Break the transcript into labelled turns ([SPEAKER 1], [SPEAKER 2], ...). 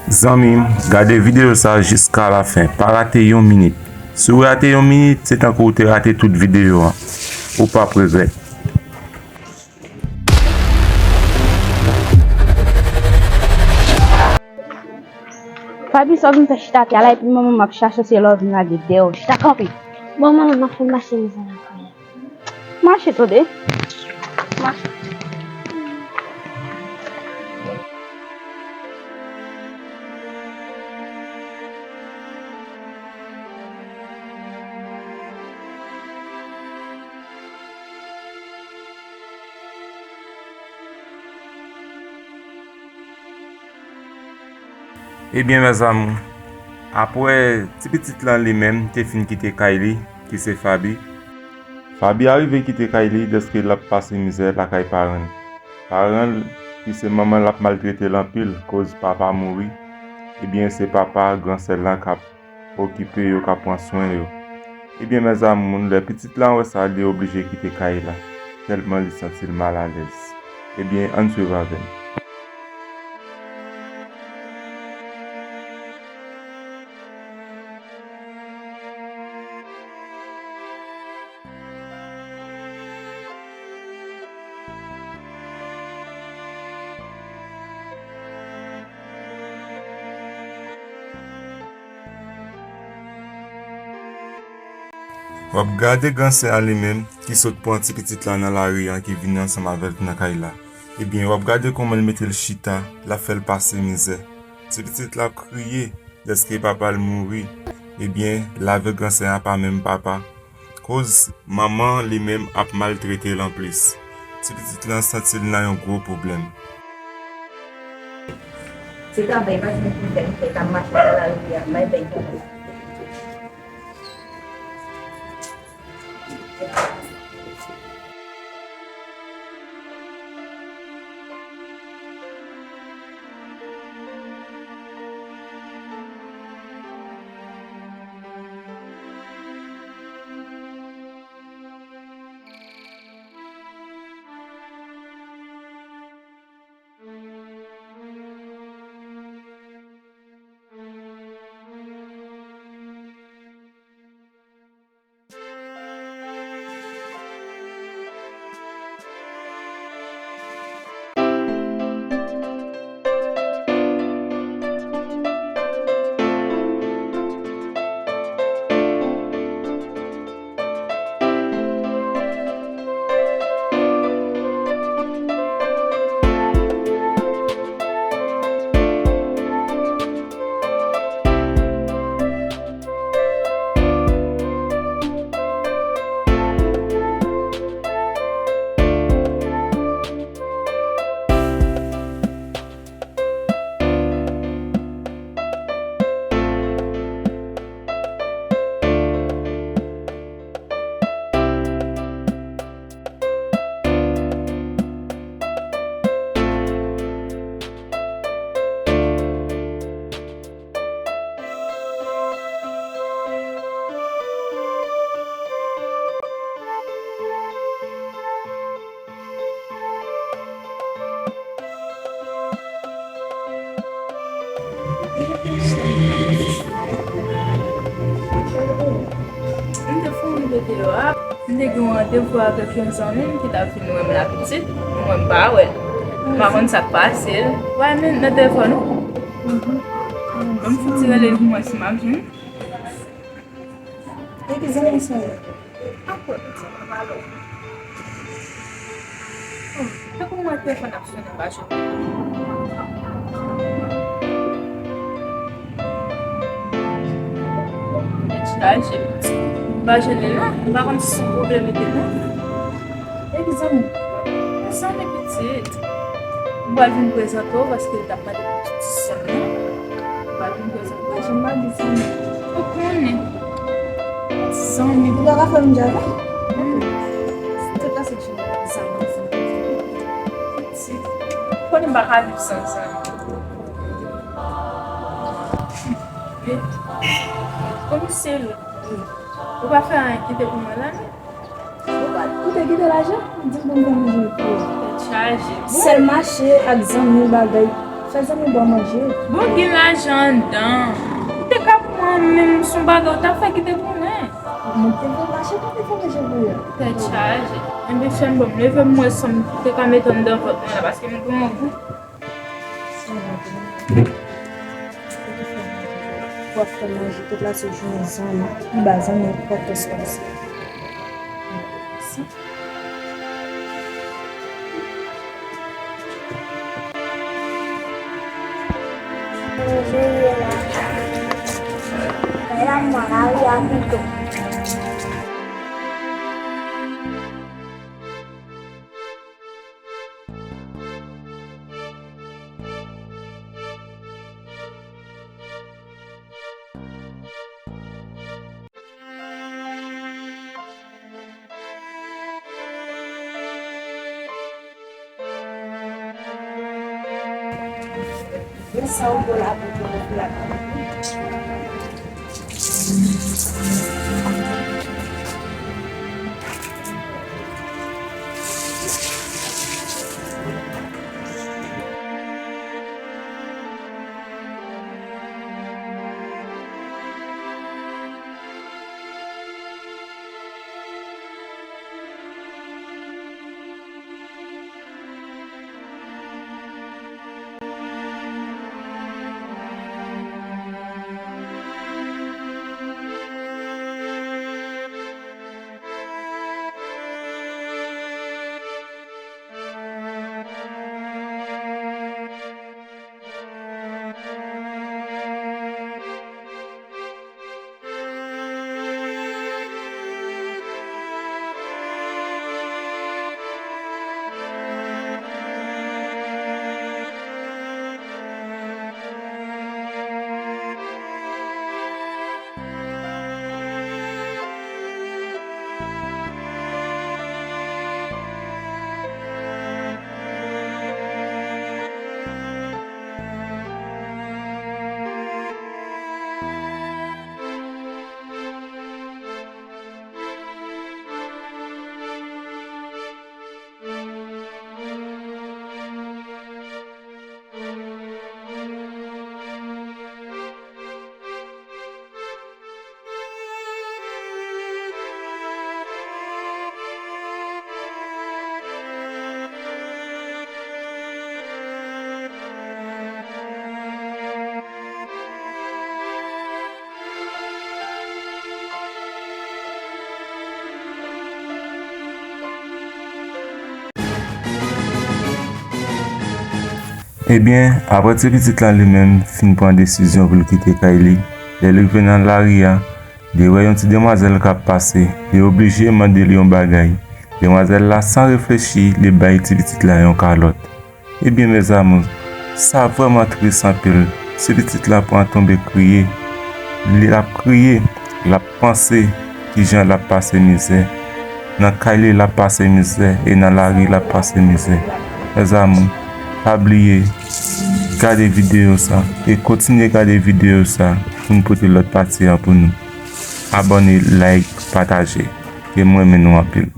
[SPEAKER 1] Zami, gardez vidéo ça jusqu'à la fin. Pas rater une minute. Si vous ratez une minute, c'est encore vous rater toute vidéo. Hein. Ou pas regret.
[SPEAKER 2] Fabi só não está aqui, ela é prima mamãe, que chacha se love na de Deus. Está copi.
[SPEAKER 3] Bom, mamãe, não foi mais sem miséria.
[SPEAKER 2] Mache todo. Mache.
[SPEAKER 1] Eh bien, mes amis, après, petit là lui-même, t'es fini quitter Kylie, qui c'est Fabi. Fabi arrivé quitter Kylie, dès qu'il a passé misère la caille parent. Parent, qui c'est maman l'a maltraité l'empile, cause papa mourit. Eh bien, c'est papa, grand sœur là, qui a occupé, qui a pris soin. Eh bien, mes amis, les petites là, ça est obligé de quitter Kylie là, tellement il se sent mal à l'aise. Eh bien, on se va avec. On va regarder Gansé en lui-même qui saute pour un petit petit là dans la rue qui vient ensemble avec Nakaila. Eh bien, on va regarder comment il mettait le chita, la fait le passer misère. Petit petit là crié, dès que papa le mourit. Eh bien, la avec Gansé n'a pas même papa. Cause maman lui-même a maltraité l'en plus. Petit petit là senti il a un gros problème.
[SPEAKER 4] C'est quand même pas c'est comme marcher dans la rue, mais ben.
[SPEAKER 5] Mwen te gen rendez-vous avec yon zanmen ki ta fin mwen la petite, mwen ba wè. Par contre ça passe. Ouais men nan téléphone nou. Mwen fouti nan lè mwen si m'a vin.
[SPEAKER 4] E ki zanmen sa wè?
[SPEAKER 5] Akwa petit mwen ba lò. Te kou mwen téléphone ap sonen ba jè. Jè petit. Ba jè lè la, ba kon si son problème ete nou.
[SPEAKER 4] E ki zanmen?
[SPEAKER 5] Zanmen petit. Mwen vin prezento paske ta pa de petit zanmen. Mwen vin prezento.
[SPEAKER 4] Jè mwen di zanmen.
[SPEAKER 5] O konen.
[SPEAKER 4] Zanmen. Ou la rafè mwen jave? Te plase ki jè mwen zanmen.
[SPEAKER 5] Petit. Konen ba ka viv san zanmen. Konen se lò. Ou pa fè an ekite pou mwen la nou?
[SPEAKER 4] Ou te gide la jè? Di mwen mwen jè pou.
[SPEAKER 5] chargé.
[SPEAKER 4] Sel marché ak zanmi bagay. Fè zanmi bon manger.
[SPEAKER 5] Bon, gen l'argent dedans. T'es capable même son bagage, t'as fait qui te connaît.
[SPEAKER 4] Mwen te vè marché pou te fè manger pou yo.
[SPEAKER 5] T'es chargé. Un peu chen bon, leve moi somme te ka mettre dans votre là parce que mon mon goût.
[SPEAKER 4] Pou ap fè manger toute la journée zanmi. Ba zanmi pou te spase. Essa o bolado do
[SPEAKER 1] Ebyen, apre ti pitit lan li men fin pran desisyon pou li kite Kylie, le li ven nan la ria, li wè yon ti demwazel kap pase, li oblije mande li yon bagay. Demwazel la san reflechi, li bay ti pitit la yon kalot. Ebyen, mes amou, sa vreman trisan pil. Ti pitit la pran tombe kriye. Li ap kriye, la panse ki jan la pase mize. Nan Kylie la pase mize, e nan la ri la pase mize. Mes amou, oubliez, gardez vidéo ça et continuez garder vidéo ça pour nous porter l'autre partie pour nous. Abonnez, like, partagez et moi nous en pile.